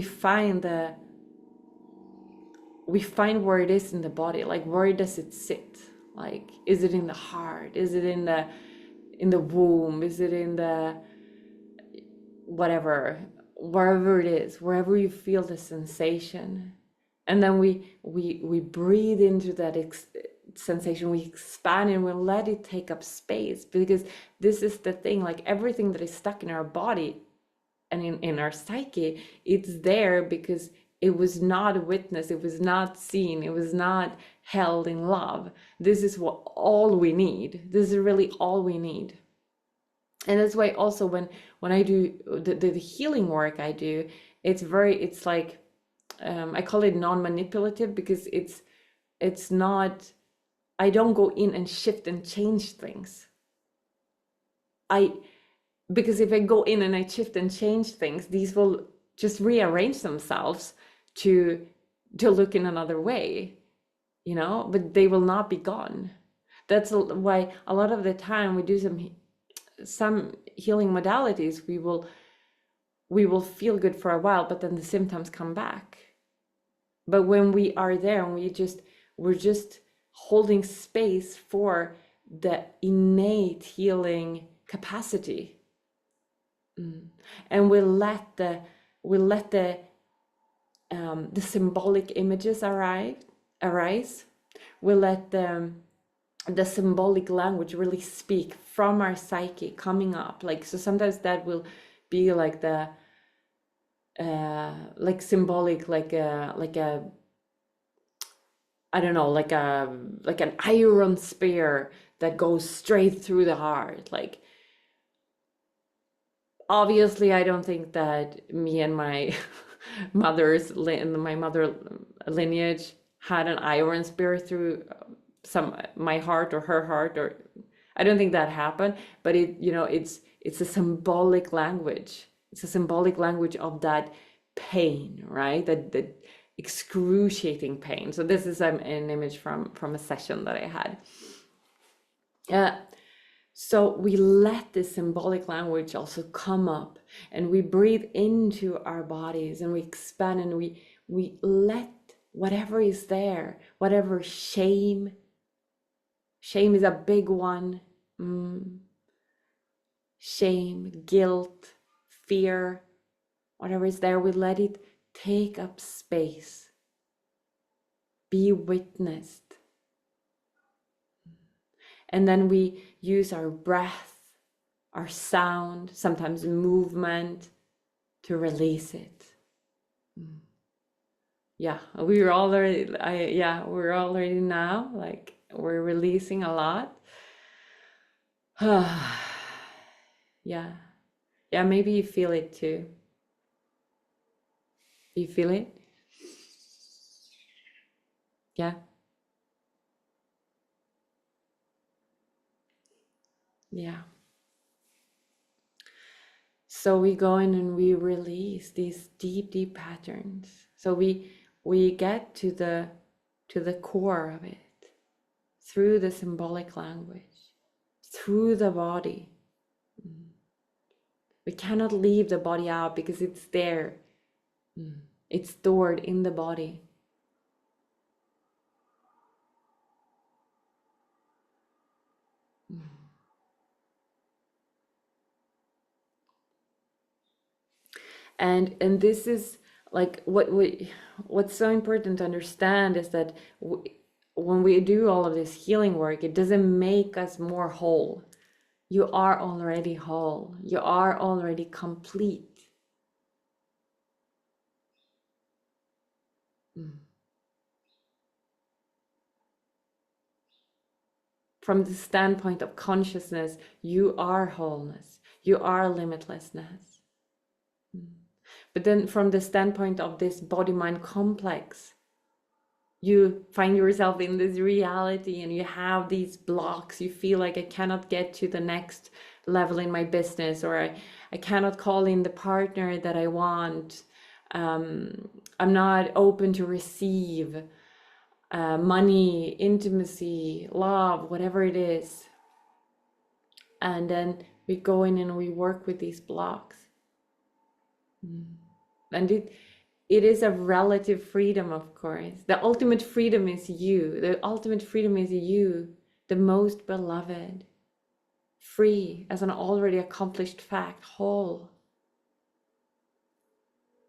find where it is in the body, like where does it sit? Like, is it in the heart? Is it in the womb? Is it in the whatever, wherever it is, wherever you feel the sensation. And then we breathe into that sensation, we expand and we let it take up space, because this is the thing, like everything that is stuck in our body and in our psyche, it's there because it was not witnessed, it was not seen, it was not held in love. This is all we need. This is really all we need. And that's why also when I do the healing work I do, it's like I call it non-manipulative, because it's not, I don't go in and shift and change things. Because if I go in and I shift and change things, these will just rearrange themselves to look in another way, but they will not be gone. That's why a lot of the time we do some healing modalities, we will feel good for a while, but then the symptoms come back. But when we are there and we're just holding space for the innate healing capacity, and we let the symbolic images arise. We let the symbolic language really speak from our psyche coming up. Like, so sometimes that will be like the like symbolic, like a I don't know, like an iron spear that goes straight through the heart. Like, obviously I don't think that me and my mother lineage had an iron spear through my heart or her heart, or I don't think that happened, but it's a symbolic language. It's a symbolic language of that pain, right? That excruciating pain. So this is an image from a session that I had. So we let this symbolic language also come up, and we breathe into our bodies, and we expand, and we let whatever is there, whatever shame is a big one. Shame, guilt, fear, whatever is there, we let it take up space, be witnessed. And then we use our breath, our sound, sometimes movement, to release it. Yeah, we're already now, like, we're releasing a lot. Yeah, maybe you feel it too. You feel it? Yeah. Yeah. So we go in and we release these deep patterns. So we get to the core of it through the symbolic language, through the body. We cannot leave the body out because it's there. It's stored in the body. And this is like what's so important to understand is that when we do all of this healing work, it doesn't make us more whole. You are already whole. You are already complete. from the standpoint of consciousness, you are wholeness, you are limitlessness. But then from the standpoint of this body-mind complex, you find yourself in this reality and you have these blocks. You feel like I cannot get to the next level in my business, or I cannot call in the partner that I want. I'm not open to receive money, intimacy, love, whatever it is. And then we go in and we work with these blocks. And it is a relative freedom, of course. The ultimate freedom is you. The ultimate freedom is you, the most beloved, free as an already accomplished fact, whole.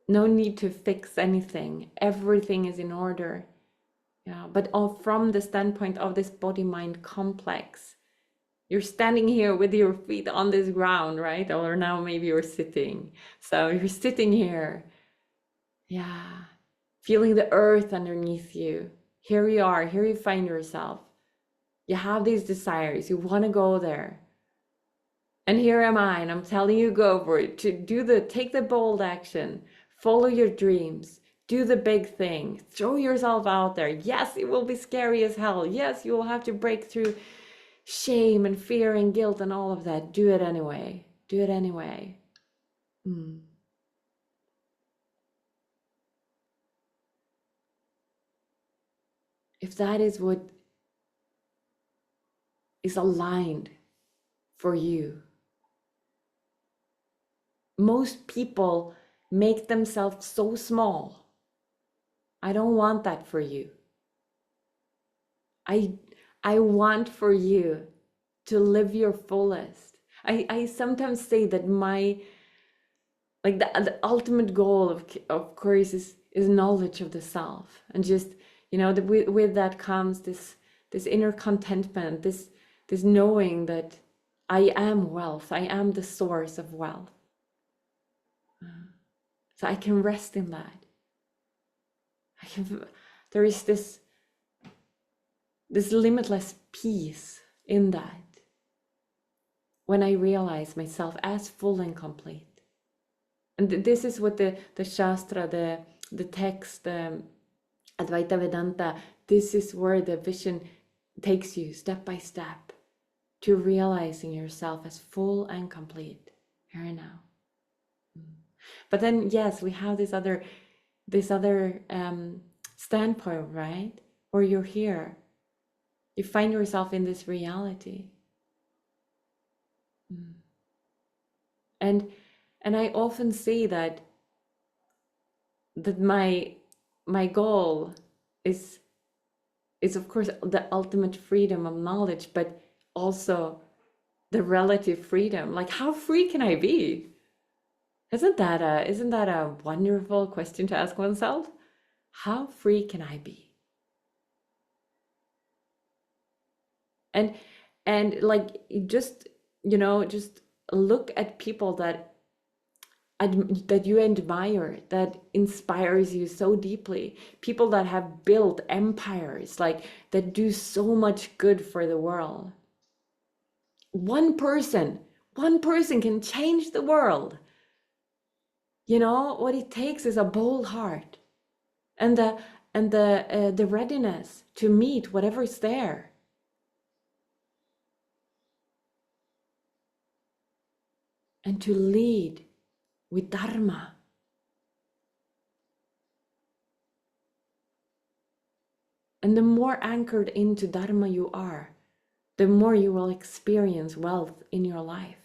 No need to fix anything. Everything is in order. Yeah, but from the standpoint of this body-mind complex, you're standing here with your feet on this ground, right? Or now maybe you're sitting. So you're sitting here. Yeah, feeling the earth underneath you. Here you are, here you find yourself. You have these desires, you want to go there. And here am I, and I'm telling you, go for it. Take the bold action, follow your dreams, do the big thing, throw yourself out there. Yes, it will be scary as hell. Yes, you will have to break through shame and fear and guilt and all of that. Do it anyway. Do it anyway. If that is what is aligned for you. Most people make themselves so small. I don't want that for you. I want for you to live your fullest. I sometimes say that the ultimate goal of course is knowledge of the self, and just that with that comes this inner contentment, this knowing that I am wealth, I am the source of wealth. So I can rest in that. There is this limitless peace in that when I realize myself as full and complete. And this is what the Shastra, the text, the Advaita Vedanta, this is where the vision takes you step by step to realizing yourself as full and complete here and now. But then, yes, we have this other standpoint, right? Where you're here, you find yourself in this reality. And I often say that my goal is of course the ultimate freedom of knowledge, but also the relative freedom. Like, how free can I be? Isn't that a wonderful question to ask oneself? How free can I be? And like, just look at people that you admire, that inspires you so deeply. People that have built empires, like that do so much good for the world. One person can change the world. What it takes is a bold heart and the readiness to meet whatever is there. And to lead with Dharma. And the more anchored into Dharma you are, the more you will experience wealth in your life.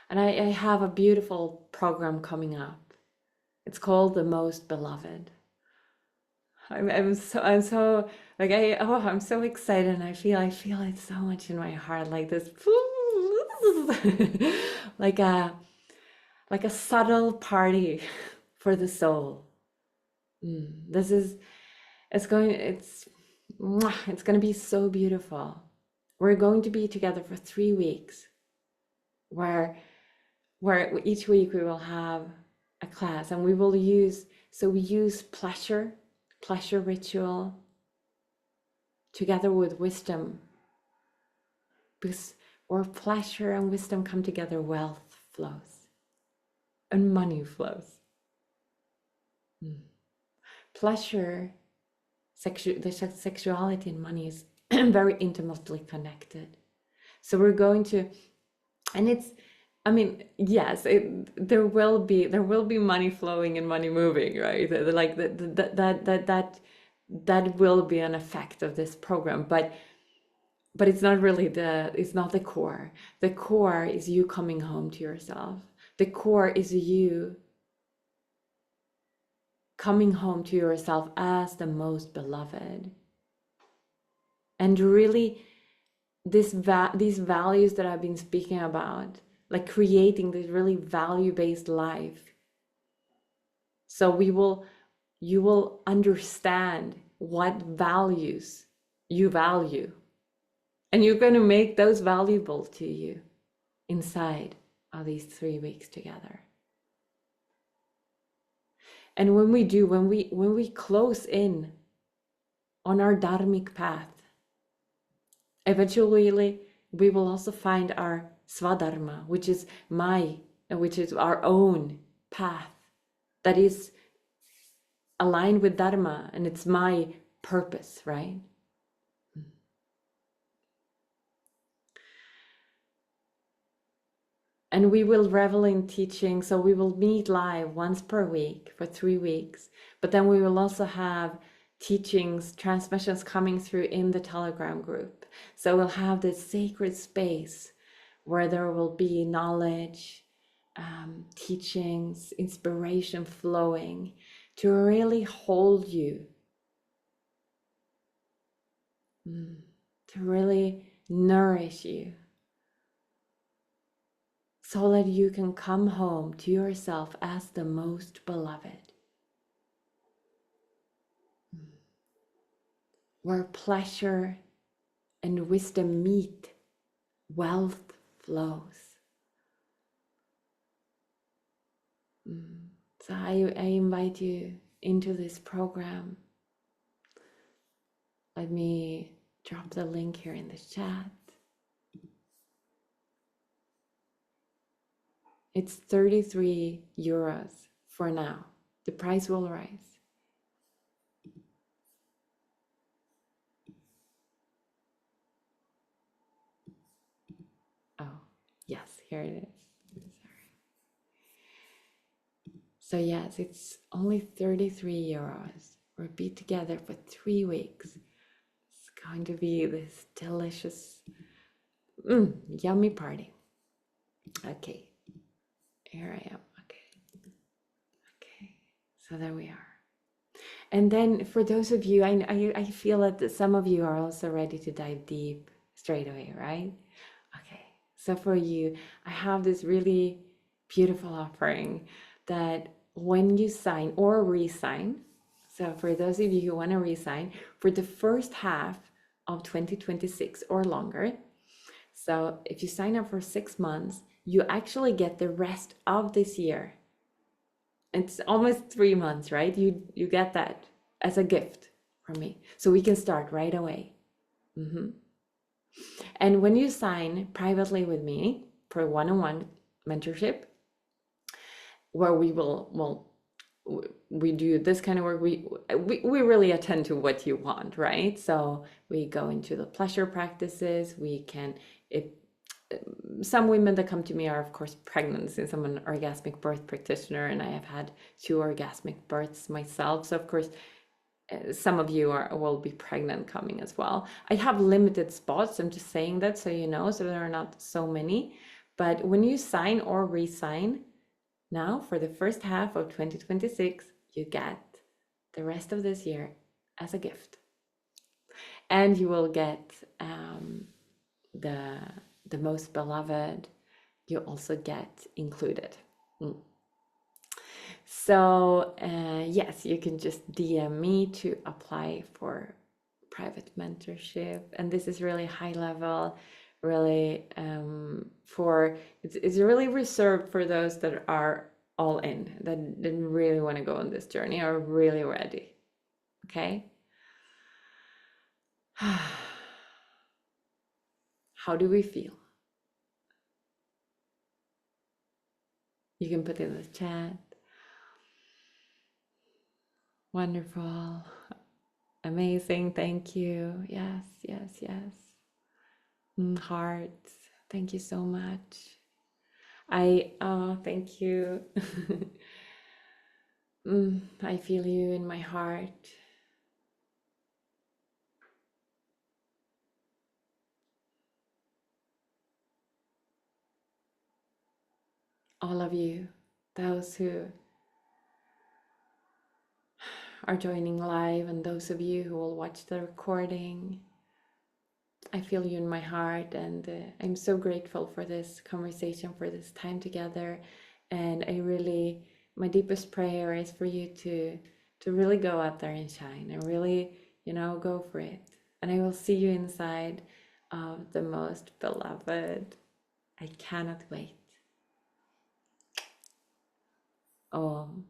And I have a beautiful program coming up. It's called The Most Beloved. I'm so like I'm so excited, and I feel it so much in my heart, like this like a subtle party for the soul. It's going to be so beautiful. We're going to be together for 3 weeks, where each week we will have a class, and we will use So we use pleasure ritual together with wisdom, because where pleasure and wisdom come together, wealth flows and money flows. Pleasure, the sexuality and money is very intimately connected. So we're going to, and it's, I mean, yes, there will be money flowing and money moving, right? Like that will be an effect of this program, but it's not really it's not the core. The core is you coming home to yourself. The core is you coming home to yourself as the most beloved. And really, these values that I've been speaking about, like creating this really value-based life. So you will understand what values you value, and you're going to make those valuable to you inside of these 3 weeks together. And when we close in on our dharmic path, eventually we will also find our swadharma, which is our own path that is aligned with dharma, and it's my purpose, right? And we will revel in teaching. So we will meet live once per week for 3 weeks, but then we will also have teachings, transmissions coming through in the Telegram group. So we'll have this sacred space where there will be knowledge, teachings, inspiration flowing to really hold you, to really nourish you, so that you can come home to yourself as the most beloved, where pleasure and wisdom meet, wealth flows. So I invite you into this program. Let me drop the link here in the chat. It's 33 euros for now. The price will rise. Oh, yes, here it is. Sorry. So yes, it's only 33 euros. We'll be together for 3 weeks. It's going to be this delicious, yummy party. Okay, here I am. Okay, so there we are. And then for those of you, I feel that some of you are also ready to dive deep straight away, right? Okay, so for you, I have this really beautiful offering that when you sign or re-sign, so for those of you who want to re-sign for the first half of 2026 or longer, so if you sign up for 6 months, you actually get the rest of this year. It's almost 3 months, right? You get that as a gift from me. So we can start right away. And when you sign privately with me for one-on-one mentorship, where we do this kind of work, we really attend to what you want, right? So we go into the pleasure practices. We can, some women that come to me are of course pregnant, since I'm an orgasmic birth practitioner and I have had 2 orgasmic births myself. So of course some of you will be pregnant coming as well. I have limited spots, I'm just saying that so you know, so there are not so many. But when you sign or re-sign now for the first half of 2026, you get the rest of this year as a gift. And you will get the most beloved, you also get included. So yes, you can just DM me to apply for private mentorship. And this is really high level, really it's really reserved for those that are all in, that really want to go on this journey, are really ready. Okay? How do we feel? You can put in the chat. Wonderful. Amazing. Thank you. Yes, yes, yes. Hearts. Thank you so much. Thank you. I feel you in my heart. All of you, those who are joining live, and those of you who will watch the recording, I feel you in my heart, and I'm so grateful for this conversation, for this time together. And my deepest prayer is for you to really go out there and shine, and really, go for it. And I will see you inside of the most beloved. I cannot wait. Om.